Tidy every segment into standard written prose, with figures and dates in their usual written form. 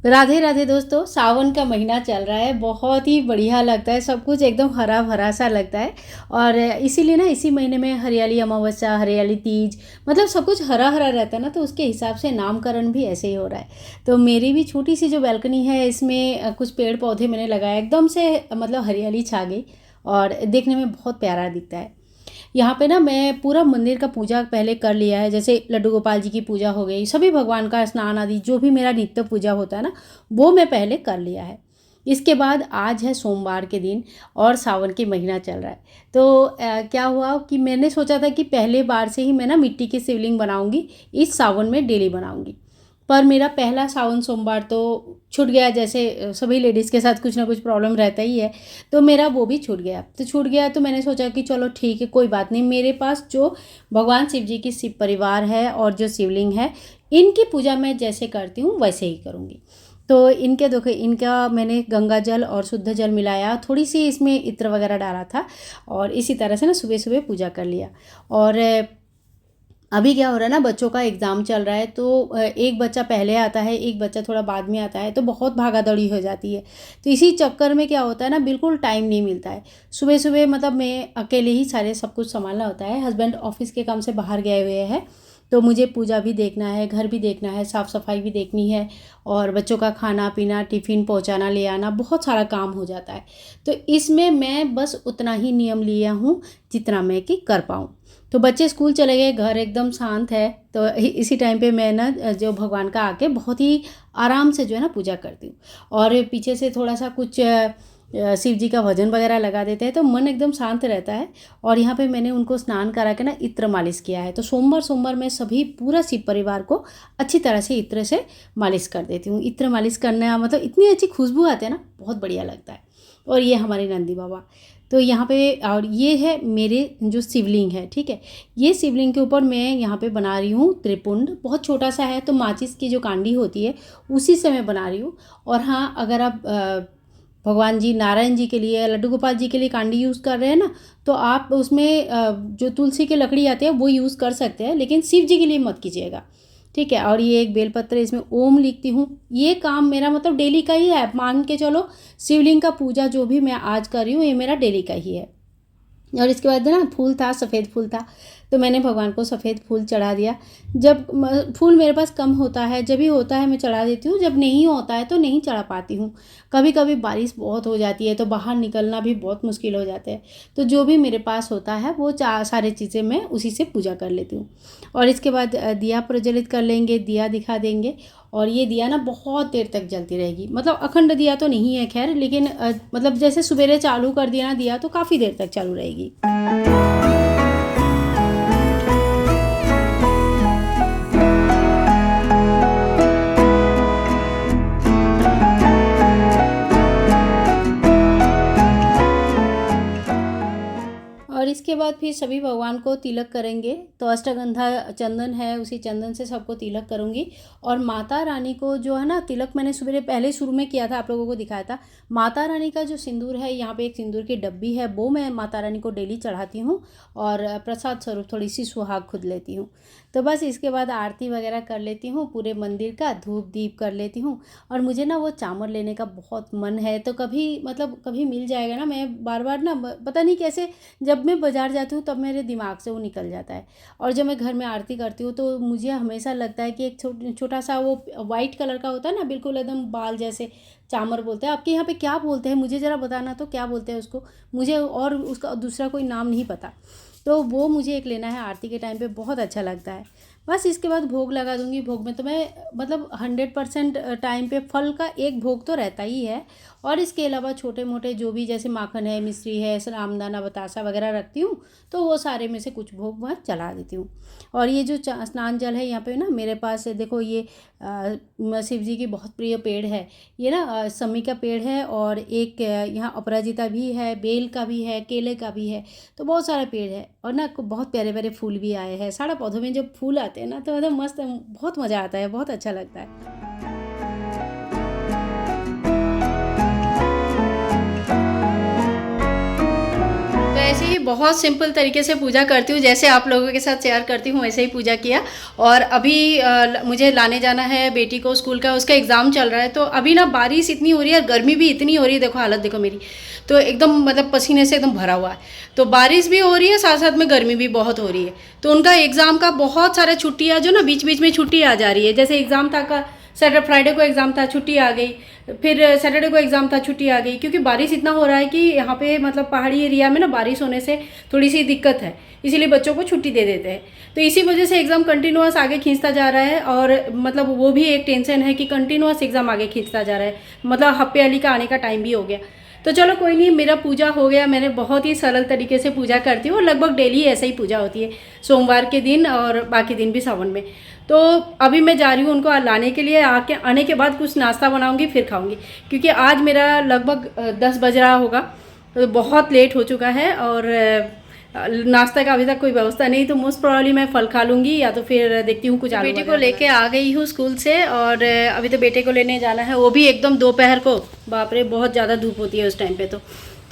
राधे राधे दोस्तों, सावन का महीना चल रहा है। बहुत ही बढ़िया लगता है, सब कुछ एकदम हरा भरा सा लगता है। और इसीलिए ना इसी महीने में हरियाली अमावस्या, हरियाली तीज, मतलब सब कुछ हरा हरा रहता है ना, तो उसके हिसाब से नामकरण भी ऐसे ही हो रहा है। तो मेरी भी छोटी सी जो बैल्कनी है, इसमें कुछ पेड़ पौधे मैंने लगाए, एकदम से मतलब हरियाली छा गई और देखने में बहुत प्यारा दिखता है। यहाँ पे ना मैं पूरा मंदिर का पूजा पहले कर लिया है। जैसे लड्डू गोपाल जी की पूजा हो गई, सभी भगवान का स्नान आदि जो भी मेरा नित्य पूजा होता है ना, वो मैं पहले कर लिया है। इसके बाद आज है सोमवार के दिन और सावन के महीना चल रहा है। तो क्या हुआ कि मैंने सोचा था कि पहले बार से ही मैं ना मिट्टी की शिवलिंग बनाऊंगी, इस सावन में डेली बनाऊंगी। पर मेरा पहला सावन सोमवार तो छूट गया। जैसे सभी लेडीज़ के साथ कुछ ना कुछ प्रॉब्लम रहता ही है, तो मेरा वो भी छूट गया। तो मैंने सोचा कि चलो ठीक है, कोई बात नहीं। मेरे पास जो भगवान शिव जी की शिव परिवार है और जो शिवलिंग है, इनकी पूजा मैं जैसे करती हूँ वैसे ही करूँगी। तो इनके देखो, इनका मैंने गंगा जल और शुद्ध जल मिलाया, थोड़ी सी इसमें इत्र वगैरह डाला था और इसी तरह से ना सुबह सुबह पूजा कर लिया। और अभी क्या हो रहा है ना, बच्चों का एग्ज़ाम चल रहा है, तो एक बच्चा पहले आता है, एक बच्चा थोड़ा बाद में आता है, तो बहुत भागा दौड़ी हो जाती है। तो इसी चक्कर में क्या होता है ना, बिल्कुल टाइम नहीं मिलता है। सुबह सुबह मतलब मैं अकेले ही सारे सब कुछ संभालना होता है। हस्बैंड ऑफिस के काम से बाहर गए हुए हैं, तो मुझे पूजा भी देखना है, घर भी देखना है, साफ़ सफाई भी देखनी है और बच्चों का खाना पीना, टिफ़िन पहुंचाना ले आना, बहुत सारा काम हो जाता है। तो इसमें मैं बस उतना ही नियम लिया हूँ जितना मैं कि कर पाऊँ। तो बच्चे स्कूल चले गए, घर एकदम शांत है। तो इसी टाइम पे मैं ना जो भगवान का आके बहुत ही आराम से जो है ना पूजा करती हूँ। और पीछे से थोड़ा सा कुछ शिव जी का भजन वगैरह लगा देते हैं, तो मन एकदम शांत रहता है। और यहाँ पे मैंने उनको स्नान करा के ना इत्र मालिश किया है। तो सोमवार सोमवार मैं सभी पूरा शिव परिवार को अच्छी तरह से इत्र से मालिश कर देती हूँ। इत्र मालिश करना मतलब इतनी अच्छी खुशबू आती है ना, बहुत बढ़िया लगता है। और ये हमारे नंदी बाबा, तो यहाँ पे, और ये है मेरे जो शिवलिंग है, ठीक है। ये शिवलिंग के ऊपर मैं यहाँ पे बना रही हूँ त्रिपुंड। बहुत छोटा सा है, तो माचिस की जो कांडी होती है उसी से मैं बना रही हूँ। और हाँ, अगर आप भगवान जी नारायण जी के लिए, लड्डू गोपाल जी के लिए कांडी यूज़ कर रहे हैं ना, तो आप उसमें जो तुलसी की लकड़ी आती है वो यूज़ कर सकते हैं, लेकिन शिव जी के लिए मत कीजिएगा, ठीक है। और ये एक बेलपत्र, इसमें ओम लिखती हूँ। ये काम मेरा मतलब डेली का ही है, मान के चलो। शिवलिंग का पूजा जो भी मैं आज कर रही हूँ, ये मेरा डेली का ही है। और इसके बाद ना फूल था, सफ़ेद फूल था, तो मैंने भगवान को सफ़ेद फूल चढ़ा दिया। जब फूल मेरे पास कम होता है, जब भी होता है मैं चढ़ा देती हूँ, जब नहीं होता है तो नहीं चढ़ा पाती हूँ। कभी कभी बारिश बहुत हो जाती है, तो बाहर निकलना भी बहुत मुश्किल हो जाता है। तो जो भी मेरे पास होता है वो सारी चीज़ें मैं उसी से पूजा कर लेती हूँ। और इसके बाद दिया प्रज्वलित कर लेंगे, दिया दिखा देंगे। और ये दिया ना बहुत देर तक जलती रहेगी। मतलब अखंड दिया तो नहीं है खैर, लेकिन मतलब जैसे सवेरे चालू कर दिया ना दिया, तो काफ़ी देर तक चालू रहेगी। और इसके बाद फिर सभी भगवान को तिलक करेंगे। तो अष्टगंधा चंदन है, उसी चंदन से सबको तिलक करूँगी। और माता रानी को जो है ना तिलक, मैंने सुबह पहले शुरू में किया था, आप लोगों को दिखाया था। माता रानी का जो सिंदूर है, यहाँ पे एक सिंदूर की डब्बी है, वो मैं माता रानी को डेली चढ़ाती हूँ। और प्रसाद स्वरूप थोड़ी सी सुहाग खुद लेती हूँ। तो बस इसके बाद आरती वगैरह कर लेती हूँ, पूरे मंदिर का धूप दीप कर लेती हूँ। और मुझे ना वो चामर लेने का बहुत मन है, तो कभी मतलब कभी मिल जाएगा ना। मैं बार बार ना पता नहीं कैसे, जब मैं बाज़ार जाती हूँ तब मेरे दिमाग से वो निकल जाता है। और जब मैं घर में आरती करती हूँ, तो मुझे हमेशा लगता है कि एक छोटा सा वो वाइट कलर का होता है ना, बिल्कुल एकदम बाल जैसे, चामर बोलते हैं। आपके यहाँ पे क्या बोलते हैं मुझे ज़रा बताना, तो क्या बोलते हैं उसको, मुझे और उसका दूसरा कोई नाम नहीं पता। तो वो मुझे एक लेना है, आरती के टाइम पे बहुत अच्छा लगता है। बस इसके बाद भोग लगा दूंगी। भोग में तो मैं मतलब 100% टाइम पे फल का एक भोग तो रहता ही है। और इसके अलावा छोटे मोटे जो भी, जैसे माखन है, मिश्री है, रामदाना बतासा वगैरह रखती हूँ, तो वो सारे में से कुछ भोग वहाँ चला देती हूँ। और ये जो स्नान जल है यहाँ पे ना मेरे पास, देखो ये शिव जी की बहुत प्रिय पेड़ है। ये ना समी का पेड़ है, और एक यहाँ अपराजिता भी है, बेल का भी है, केले का भी है। तो बहुत सारा पेड़ है। और ना बहुत प्यारे प्यारे फूल भी आए हैं। सारा पौधों में जब फूल आते हैं ना, तो एकदम मस्त, बहुत मज़ा आता है, बहुत अच्छा लगता है। बहुत सिंपल तरीके से पूजा करती हूँ, जैसे आप लोगों के साथ शेयर करती हूँ वैसे ही पूजा किया। और अभी मुझे लाने जाना है बेटी को स्कूल का, उसका एग्ज़ाम चल रहा है। तो अभी ना बारिश इतनी हो रही है, गर्मी भी इतनी हो रही है, देखो हालत देखो मेरी तो एकदम मतलब पसीने से एकदम भरा हुआ है। तो बारिश भी हो रही है, साथ साथ में गर्मी भी बहुत हो रही है। तो उनका एग्ज़ाम का बहुत सारा छुट्टियाँ जो ना बीच बीच में छुट्टी आ जा रही है, जैसे एग्ज़ाम था का सैटरडे फ्राइडे को एग्ज़ाम था, छुट्टी आ गई, फिर सैटरडे को एग्ज़ाम था, छुट्टी आ गई, क्योंकि बारिश इतना हो रहा है कि यहाँ पे मतलब पहाड़ी एरिया में ना बारिश होने से थोड़ी सी दिक्कत है, इसीलिए बच्चों को छुट्टी दे देते हैं। तो इसी वजह से एग्ज़ाम कंटिन्यूअस आगे खींचता जा रहा है, और मतलब वो भी एक टेंशन है कि कंटिन्यूअस एग्ज़ाम आगे खींचता जा रहा है, मतलब हफ्ते अली का आने का टाइम भी हो गया। तो चलो कोई नहीं, मेरा पूजा हो गया। मैंने बहुत ही सरल तरीके से पूजा करती हूँ, और लगभग डेली ऐसे ही पूजा होती है, सोमवार के दिन और बाकी दिन भी सावन में। तो अभी मैं जा रही हूँ उनको लाने के लिए। आने के बाद कुछ नाश्ता बनाऊँगी, फिर खाऊँगी, क्योंकि आज मेरा लगभग 10 बज रहा होगा, तो बहुत लेट हो चुका है। और नाश्ता का अभी तक कोई व्यवस्था नहीं, तो मोस्ट प्रॉब्ली मैं फल खा लूँगी, या तो फिर देखती हूँ कुछ आलू। बेटे को लेके आ गई हूँ स्कूल से, और अभी तो बेटे को लेने जाना है, वो भी एकदम दोपहर को। बाप रे, बहुत ज़्यादा धूप होती है उस टाइम पे,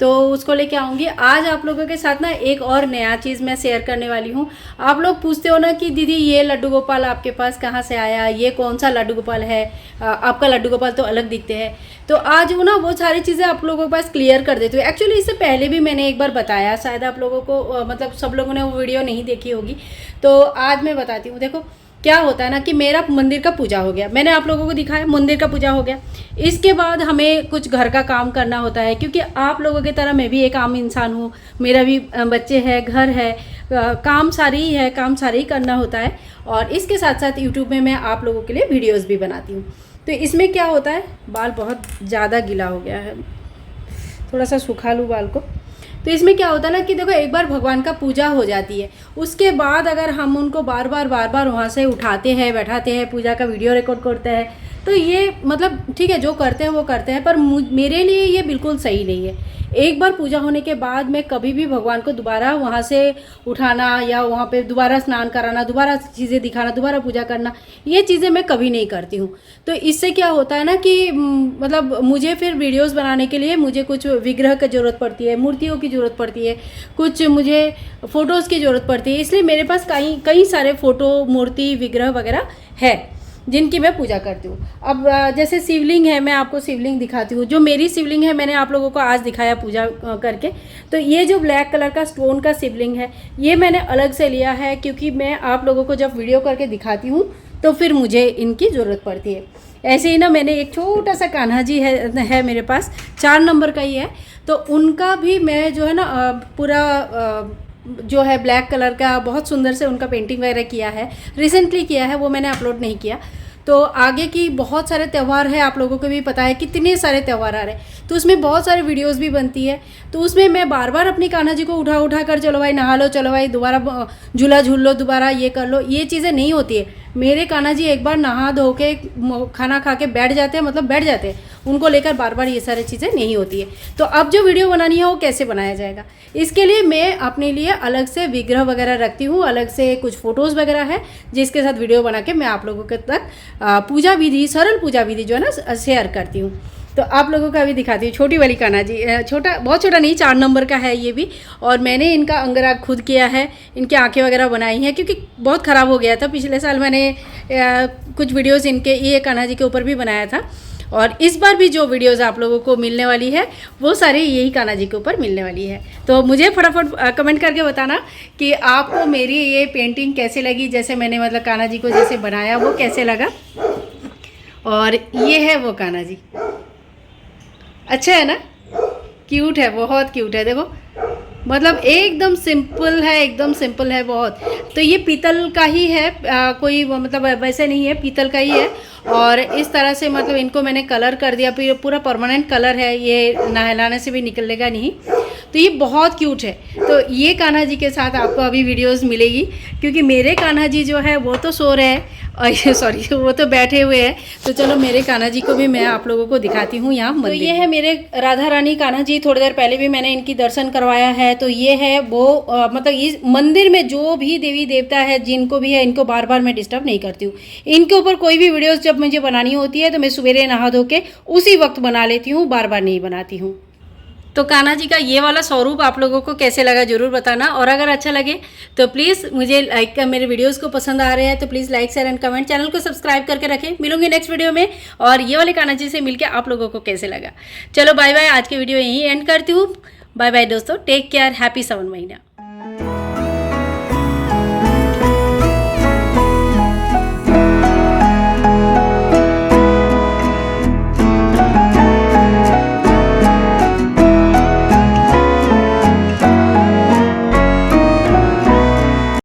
तो उसको लेके आऊँगी। आज आप लोगों के साथ ना एक और नया चीज़ मैं शेयर करने वाली हूँ। आप लोग पूछते हो ना कि दीदी ये लड्डू गोपाल आपके पास कहाँ से आया, ये कौन सा लड्डू गोपाल है, आपका लड्डू गोपाल तो अलग दिखते हैं। तो आज वो ना वो सारी चीज़ें आप लोगों के पास क्लियर कर देती हूँ। एक्चुअली इससे पहले भी मैंने एक बार बताया, शायद आप लोगों को मतलब सब लोगों ने वो वीडियो नहीं देखी होगी, तो आज मैं बताती हूँ। देखो क्या होता है ना कि मेरा मंदिर का पूजा हो गया, मैंने आप लोगों को दिखाया मंदिर का पूजा हो गया। इसके बाद हमें कुछ घर का काम करना होता है, क्योंकि आप लोगों की तरह मैं भी एक आम इंसान हूँ, मेरा भी बच्चे हैं, घर है, काम सारी ही है, काम सारी ही करना होता है। और इसके साथ साथ यूट्यूब में मैं आप लोगों के लिए वीडियोज़ भी बनाती हूँ। तो इसमें क्या होता है, बाल बहुत ज़्यादा गीला हो गया है, थोड़ा सा सुखा लूँ बाल को। तो इसमें क्या होता है ना कि देखो, एक बार भगवान का पूजा हो जाती है, उसके बाद अगर हम उनको बार बार वहाँ से उठाते हैं, बैठाते हैं, पूजा का वीडियो रिकॉर्ड करते हैं, तो ये मतलब ठीक है, जो करते हैं वो करते हैं, पर मेरे लिए ये बिल्कुल सही नहीं है। एक बार पूजा होने के बाद मैं कभी भी भगवान को दोबारा वहाँ से उठाना, या वहाँ पे दोबारा स्नान कराना, दोबारा चीज़ें दिखाना, दोबारा पूजा करना, ये चीज़ें मैं कभी नहीं करती हूँ। तो इससे क्या होता है ना कि मतलब मुझे फिर वीडियोस बनाने के लिए मुझे कुछ विग्रह की ज़रूरत पड़ती है, मूर्तियों की ज़रूरत पड़ती है, कुछ मुझे फ़ोटोज़ की ज़रूरत पड़ती है। इसलिए मेरे पास कई सारे फ़ोटो, मूर्ति, विग्रह वगैरह है जिनकी मैं पूजा करती हूँ। अब जैसे शिवलिंग है, मैं आपको शिवलिंग दिखाती हूँ। जो मेरी शिवलिंग है मैंने आप लोगों को आज दिखाया पूजा करके। तो ये जो ब्लैक कलर का स्टोन का शिवलिंग है, ये मैंने अलग से लिया है, क्योंकि मैं आप लोगों को जब वीडियो करके दिखाती हूँ तो फिर मुझे इनकी ज़रूरत पड़ती है। ऐसे ही ना मैंने एक छोटा सा कान्हा जी है मेरे पास, 4 नंबर का ही है, तो उनका भी मैं जो है ना पूरा जो है ब्लैक कलर का बहुत सुंदर से उनका पेंटिंग वगैरह किया है, रिसेंटली किया है, वो मैंने अपलोड नहीं किया। तो आगे की बहुत सारे त्यौहार है, आप लोगों को भी पता है कितने सारे त्यौहार आ रहे हैं, तो उसमें बहुत सारे वीडियोस भी बनती है। तो उसमें मैं बार बार अपनी कान्हा जी को उठा कर चलो भाई नहा लो, चलो भाई दोबारा झूला झूल लो, दोबारा ये कर लो, ये चीज़ें नहीं होती है। मेरे कान्हा जी एक बार नहा धो के खाना खा के बैठ जाते हैं, मतलब बैठ जाते हैं, उनको लेकर बार बार ये सारी चीज़ें नहीं होती है। तो अब जो वीडियो बनानी है वो कैसे बनाया जाएगा, इसके लिए मैं अपने लिए अलग से विग्रह वगैरह रखती हूँ, अलग से कुछ फ़ोटोज़ वगैरह है जिसके साथ वीडियो बना के मैं आप लोगों के तक पूजा विधि, सरल पूजा विधि जो है ना शेयर करती हूँ। तो आप लोगों को अभी दिखाती हूँ छोटी वाली कान्हा जी। छोटा, बहुत छोटा नहीं, 4 नंबर का है ये भी। और मैंने इनका अंगराग खुद किया है, इनकी आंखें वगैरह बनाई हैं, क्योंकि बहुत ख़राब हो गया था। पिछले साल मैंने कुछ वीडियोस इनके ये कान्हा जी के ऊपर भी बनाया था, और इस बार भी जो वीडियोस आप लोगों को मिलने वाली है वो सारे यही कान्हा जी के ऊपर मिलने वाली है। तो मुझे फटाफट कमेंट करके बताना कि आपको मेरी ये पेंटिंग कैसे लगी, जैसे मैंने मतलब कान्हा जी को जैसे बनाया वो कैसे लगा। और ये है वो कान्हा जी, अच्छा है ना, क्यूट है, बहुत क्यूट है। देखो मतलब एकदम सिंपल है, एकदम सिंपल है बहुत। तो ये पीतल का ही है, कोई मतलब वैसे नहीं है, पीतल का ही है। और इस तरह से मतलब इनको मैंने कलर कर दिया, फिर पूरा परमानेंट कलर है, ये नहलाने से भी निकलेगा नहीं। तो ये बहुत क्यूट है। तो ये कान्हा जी के साथ आपको अभी वीडियोस मिलेगी, क्योंकि मेरे कान्हा जी जो है वो तो सो रहे हैं, और सॉरी वो तो बैठे हुए हैं। तो चलो मेरे कान्हा जी को भी मैं आप लोगों को दिखाती हूँ यहाँ मंदिर। तो ये है मेरे राधा रानी कान्हा जी, थोड़ी देर पहले भी मैंने इनकी दर्शन करवाया है। तो ये है वो मतलब इस मंदिर में जो भी देवी देवता है जिनको भी है, इनको बार बार मैं डिस्टर्ब नहीं करती हूँ। इनके ऊपर कोई भी वीडियोस जब मुझे बनानी होती है तो मैं सवेरे नहा धो के उसी वक्त बना लेती हूँ, बार बार नहीं बनाती हूँ। तो कान्हा जी का ये वाला स्वरूप आप लोगों को कैसे लगा ज़रूर बताना, और अगर अच्छा लगे तो प्लीज़ मुझे लाइक, मेरे वीडियोस को पसंद आ रहे हैं तो please like, share and comment, channel को सब्सक्राइब करके रखें। मिलूंगी नेक्स्ट वीडियो में, और ये वाले कान्हा जी से मिलकर आप लोगों को कैसे लगा। चलो बाय बाय, आज की वीडियो यहीं एंड करती हूँ। बाय बाय दोस्तों, टेक केयर, हैप्पी सावन महीना।